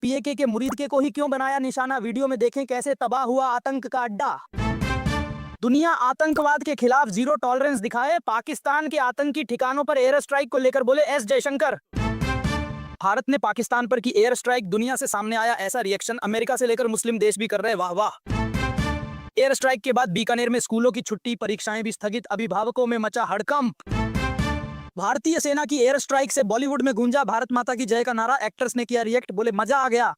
पीएके के मुरीद के को ही क्यों बनाया निशाना, वीडियो में देखें कैसे तबाह हुआ आतंक का अड्डा। दुनिया आतंकवाद के खिलाफ जीरो टॉलरेंस दिखाए, पाकिस्तान के आतंकी ठिकानों पर एयर स्ट्राइक को लेकर बोले एस जयशंकर। भारत ने पाकिस्तान पर की एयर स्ट्राइक, दुनिया से सामने आया ऐसा रिएक्शन, अमेरिका से लेकर मुस्लिम देश भी कर रहे वाह वाह। एयर स्ट्राइक के बाद बीकानेर में स्कूलों की छुट्टी, परीक्षाएं भी स्थगित, अभिभावकों में मचा हड़कंप। भारतीय सेना की एयर स्ट्राइक से बॉलीवुड में गूंजा भारत माता की जय का नारा, एक्टर्स ने किया रिएक्ट, बोले मजा आ गया।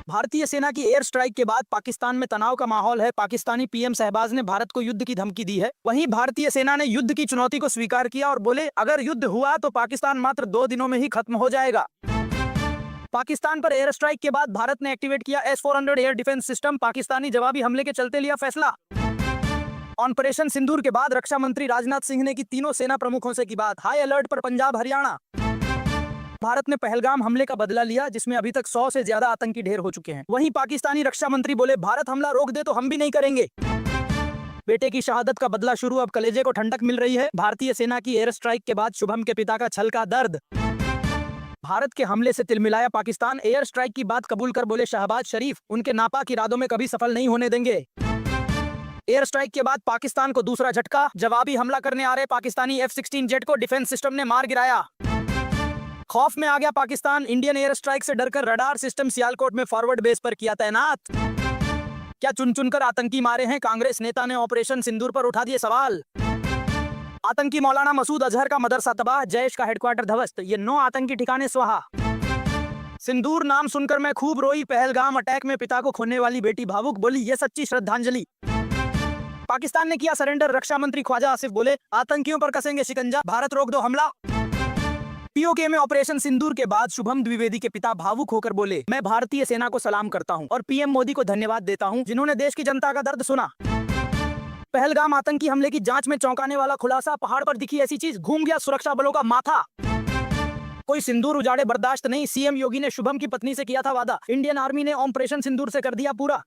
भारतीय सेना की एयर स्ट्राइक के बाद पाकिस्तान में तनाव का माहौल है। पाकिस्तानी पीएम शहबाज ने भारत को युद्ध की धमकी दी है। वहीं भारतीय सेना ने युद्ध की चुनौती को स्वीकार किया और बोले अगर युद्ध हुआ तो पाकिस्तान मात्र 2 दिनों में ही खत्म हो जाएगा। पाकिस्तान पर एयर स्ट्राइक के बाद भारत ने एक्टिवेट किया S-400 air defence system, Pakistani जवाबी हमले के चलते लिया फैसला। ऑपरेशन सिंदूर के बाद रक्षा मंत्री राजनाथ सिंह ने की तीनों सेना प्रमुखों से की बात, हाई अलर्ट पर पंजाब हरियाणा। भारत ने पहलगाम हमले का बदला लिया, जिसमें अभी तक 100 से ज्यादा आतंकी ढेर हो चुके हैं। वहीं पाकिस्तानी रक्षा मंत्री बोले भारत हमला रोक दे तो हम भी नहीं करेंगे। बेटे की शहादत का बदला शुरू, अब कलेजे को ठंडक मिल रही है। भारतीय सेना की एयर स्ट्राइक के बाद शुभम के पिता का छल का दर्द। भारत के हमले से तिलमिलाया पाकिस्तान, एयर स्ट्राइक की बात कबूल कर बोले शहबाज शरीफ उनके नापाक इरादों में कभी सफल नहीं होने देंगे। एयर स्ट्राइक के बाद पाकिस्तान को दूसरा झटका, जवाबी हमला करने आ रहे पाकिस्तानी F-16 जेट को डिफेंस सिस्टम ने मार गिराया। खौफ में आ गया पाकिस्तान, इंडियन एयर स्ट्राइक से डरकर रडार सिस्टम सियालकोट में फॉरवर्ड बेस पर किया तैनात। क्या चुन चुनकर आतंकी मारे हैं, कांग्रेस नेता ने ऑपरेशन सिंदूर पर उठा दिए सवाल। आतंकी मौलाना मसूद अजहर का मदरसा तबाह, जैश का हेडक्वार्टर ध्वस्त, ये 9 आतंकी ठिकाने स्वाहा। सिंदूर नाम सुनकर मैं खूब रोई, पहलगाम अटैक में पिता को खोने वाली बेटी भावुक, बोली ये सच्ची श्रद्धांजलि। पाकिस्तान ने किया सरेंडर, रक्षा मंत्री ख्वाजा आसिफ बोले आतंकियों पर कसेंगे शिकंजा, भारत रोक दो हमला। पीओके में ऑपरेशन सिंदूर के बाद शुभम द्विवेदी के पिता भावुक होकर बोले मैं भारतीय सेना को सलाम करता हूं और पीएम मोदी को धन्यवाद देता हूं जिन्होंने देश की जनता का दर्द सुना। पहलगाम आतंकी हमले की जांच में चौंकाने वाला खुलासा, पहाड़ पर दिखी ऐसी चीज, घूम गया सुरक्षा बलों का माथा। कोई सिंदूर उजाड़े बर्दाश्त नहीं, सीएम योगी ने शुभम की पत्नी से किया था वादा, इंडियन आर्मी ने ऑपरेशन सिंदूर से कर दिया पूरा।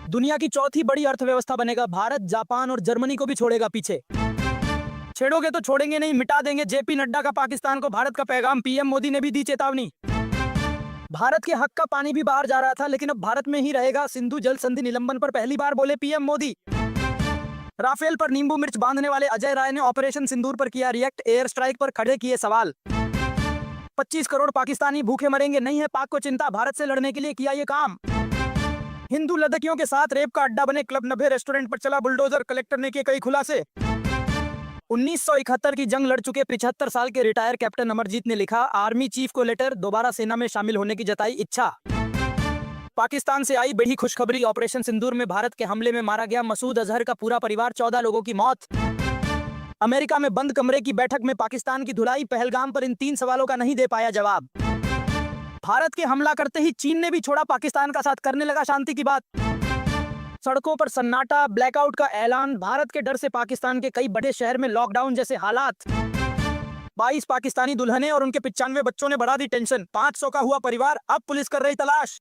दुनिया की चौथी बड़ी अर्थव्यवस्था बनेगा भारत, जापान और जर्मनी को भी छोड़ेगा पीछे। छेड़ोगे तो छोड़ेंगे नहीं, मिटा देंगे, जेपी नड्डा का पाकिस्तान को भारत का पैगाम, पीएम मोदी ने भी दी चेतावनी। भारत के हक का पानी भी बाहर जा रहा था, लेकिन अब भारत में ही रहेगा। सिंधु जल संधि निलंबन पर पहली बार बोले पीएम मोदी। राफेल पर नींबू मिर्च बांधने वाले अजय राय ने ऑपरेशन सिंदूर पर किया रिएक्ट, एयर स्ट्राइक पर खड़े किए सवाल। 25 करोड़ पाकिस्तानी भूखे मरेंगे, नहीं है पाक को चिंता, भारत से लड़ने के लिए किया ये काम। हिंदू लड़कियों के साथ रेप का अड्डा बने क्लब 90 रेस्टोरेंट पर चला बुलडोजर, कलेक्टर ने किए कई खुलासे। 1971 की जंग लड़ चुके 75 साल के रिटायर कैप्टन अमरजीत ने लिखा आर्मी चीफ को लेटर, दोबारा सेना में शामिल होने की जताई इच्छा। पाकिस्तान से आई बड़ी खुशखबरी, ऑपरेशन सिंदूर में भारत के हमले में मारा गया मसूद अजहर का पूरा परिवार, 14 लोगों की मौत। अमेरिका में बंद कमरे की बैठक में पाकिस्तान की धुलाई, पहलगाम पर इन 3 सवालों का नहीं दे पाया जवाब। भारत के हमला करते ही चीन ने भी छोड़ा पाकिस्तान का साथ, करने लगा शांति की बात। सड़कों पर सन्नाटा, ब्लैकआउट का ऐलान, भारत के डर से पाकिस्तान के कई बड़े शहर में लॉकडाउन जैसे हालात। 22 पाकिस्तानी दुल्हने और उनके 95 बच्चों ने बढ़ा दी टेंशन, 500 का हुआ परिवार, अब पुलिस कर रही तलाश।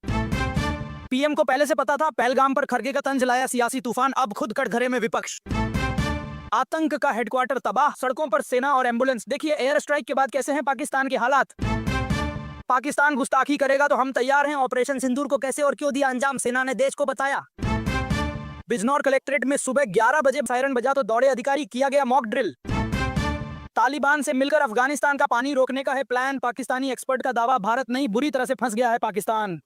पीएम को पहले से पता था, पहलगाम पर खरगे का तंज लाया सियासी तूफान, अब खुद कटघरे में विपक्ष। आतंक का हेडक्वार्टर तबाह, सड़कों पर सेना और एम्बुलेंस। देखिए एयर स्ट्राइक के बाद कैसे हैं पाकिस्तान के हालात। पाकिस्तान गुस्ताखी करेगा तो हम तैयार हैं, ऑपरेशन सिंदूर को कैसे और क्यों दिया अंजाम, सेना ने देश को बताया। बिजनौर कलेक्ट्रेट में सुबह 11 बजे सायरन बजा तो दौड़े अधिकारी, किया गया मॉक ड्रिल। तालिबान से मिलकर अफगानिस्तान का पानी रोकने का है प्लान, पाकिस्तानी एक्सपर्ट का दावा, भारत नहीं बुरी तरह से फंस गया है पाकिस्तान।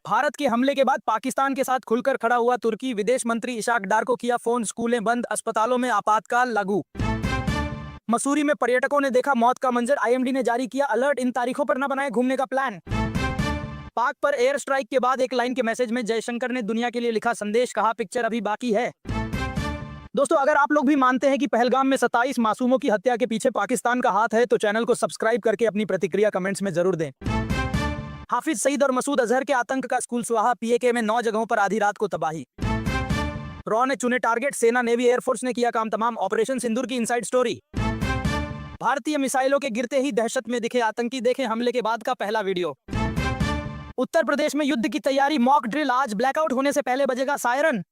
भारत के हमले के बाद पाकिस्तान के साथ खुलकर खड़ा हुआ तुर्की, विदेश मंत्री इशाक डार को किया फोन, स्कूलें बंद, अस्पतालों में आपातकाल लागू। मसूरी में पर्यटकों ने देखा मौत का मंजर, आईएमडी ने जारी किया अलर्ट, इन तारीखों पर न बनाए घूमने का प्लान। पाक पर एयर स्ट्राइक के बाद एक लाइन के मैसेज में जयशंकर ने दुनिया के लिए लिखा संदेश, कहा पिक्चर अभी बाकी है। दोस्तों अगर आप लोग भी मानते हैं कि पहलगाम में 27 मासूमों की हत्या के पीछे पाकिस्तान का हाथ है तो चैनल को सब्सक्राइब करके अपनी प्रतिक्रिया कमेंट्स में जरूर दें। हाफिज सईद और मसूद अजहर के आतंक का स्कूल स्वाहा, पीएके में 9 जगहों पर आधी रात को तबाही। रॉ ने चुने टारगेट, सेना नेवी एयरफोर्स ने किया काम तमाम, ऑपरेशन सिंदूर की इनसाइड स्टोरी। भारतीय मिसाइलों के गिरते ही दहशत में दिखे आतंकी, देखें हमले के बाद का पहला वीडियो। उत्तर प्रदेश में युद्ध की तैयारी, मॉक ड्रिल आज, ब्लैकआउट होने से पहले बजेगा सायरन।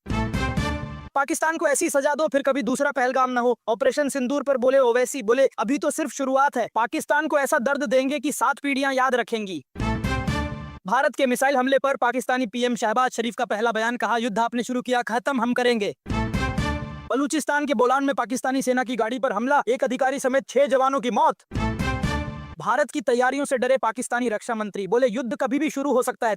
पाकिस्तान को ऐसी सजा दो फिर कभी दूसरा पहलगाम न हो, ऑपरेशन सिंदूर पर बोले ओवैसी, बोले अभी तो सिर्फ शुरुआत है, पाकिस्तान को ऐसा दर्द देंगे कि 7 पीढ़ियां याद रखेंगी। भारत के मिसाइल हमले पर पाकिस्तानी पीएम शहबाज शरीफ का पहला बयान, कहा युद्ध आपने शुरू किया, खत्म हम करेंगे। बलूचिस्तान के बोलान में पाकिस्तानी सेना की गाड़ी पर हमला, एक अधिकारी समेत 6 जवानों की मौत। भारत की तैयारियों से डरे पाकिस्तानी रक्षा मंत्री, बोले युद्ध कभी भी शुरू हो सकता है।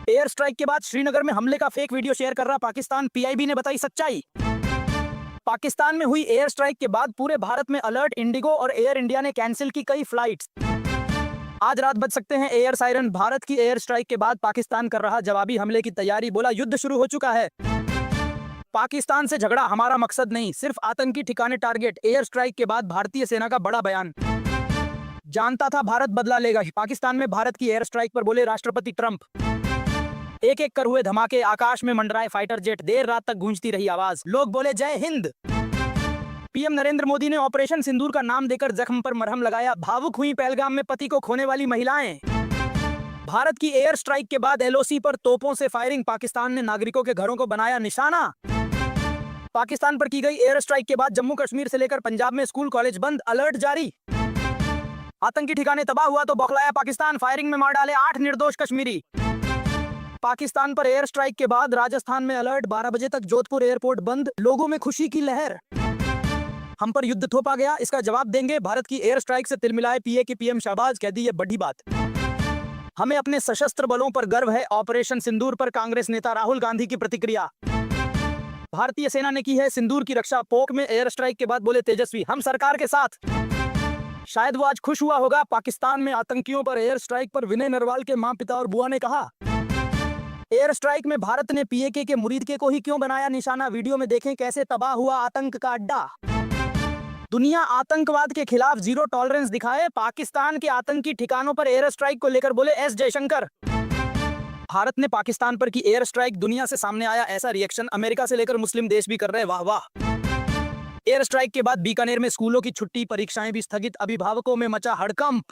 एयर स्ट्राइक के बाद श्रीनगर में हमले का फेक वीडियो शेयर कर रहा पाकिस्तान, पीआईबी ने बताई सच्चाई। पाकिस्तान में हुई एयर स्ट्राइक के बाद पूरे भारत में अलर्ट, इंडिगो और एयर इंडिया ने कैंसिल की कई फ्लाइट्स। आज रात बज सकते हैं एयर सायरन। भारत की एयर स्ट्राइक के बाद पाकिस्तान कर रहा जवाबी हमले की तैयारी, बोला युद्ध शुरू हो चुका है। पाकिस्तान से झगड़ा हमारा मकसद नहीं, सिर्फ आतंकी ठिकाने टारगेट। एयर स्ट्राइक के बाद भारतीय सेना का बड़ा बयान, जानता था भारत बदला लेगा। पाकिस्तान में भारत की एयर स्ट्राइक पर बोले राष्ट्रपति ट्रंप। एक एक कर हुए धमाके, आकाश में मंडराए फाइटर जेट, देर रात तक गूंजती रही आवाज, लोग बोले जय हिंद। पीएम नरेंद्र मोदी ने ऑपरेशन सिंदूर का नाम देकर जख्म पर मरहम लगाया, भावुक हुई पहलगाम में पति को खोने वाली महिलाएं। भारत की एयर स्ट्राइक के बाद एलओसी पर तोपों से फायरिंग, पाकिस्तान ने नागरिकों के घरों को बनाया निशाना। पाकिस्तान पर की गई एयर स्ट्राइक के बाद जम्मू कश्मीर से लेकर पंजाब में स्कूल कॉलेज बंद, अलर्ट जारी। आतंकी ठिकाने तबाह हुआ तो बौखलाया पाकिस्तान, फायरिंग में मार डाले 8 निर्दोष कश्मीरी। पाकिस्तान पर एयर स्ट्राइक के बाद राजस्थान में अलर्ट, 12 बजे तक जोधपुर एयरपोर्ट बंद, लोगों में खुशी की लहर। हम पर युद्ध थोपा गया, इसका जवाब देंगे। भारत की एयर स्ट्राइक से तिलमिलाए पीए के पीएम शहबाज, कह दी ये बड़ी बात। हमें अपने सशस्त्र बलों पर गर्व है। ऑपरेशन सिंदूर पर कांग्रेस नेता राहुल गांधी की प्रतिक्रिया। भारतीय सेना ने की है सिंदूर की रक्षा, पोक में एयर स्ट्राइक के बाद बोले तेजस्वी, हम सरकार के साथ। शायद वो आज खुश हुआ होगा। पाकिस्तान में आतंकियों पर एयर स्ट्राइक पर विनय नरवाल के मां, पिता और बुआ ने कहा, एयर स्ट्राइक में भारत ने पीएके के मुरीद को ही क्यों बनाया निशाना। वीडियो में देखें कैसे तबाह हुआ आतंक का अड्डा। दुनिया आतंकवाद के खिलाफ जीरो टॉलरेंस दिखाए, पाकिस्तान के आतंकी ठिकानों पर एयर स्ट्राइक को लेकर बोले एस जयशंकर। भारत ने पाकिस्तान पर की एयर स्ट्राइक, दुनिया से सामने आया ऐसा रिएक्शन, अमेरिका से लेकर मुस्लिम देश भी कर रहे वाह वाह। एयर स्ट्राइक के बाद बीकानेर में स्कूलों की छुट्टी, परीक्षाएं भी स्थगित, अभिभावकों में मचा हड़कंप।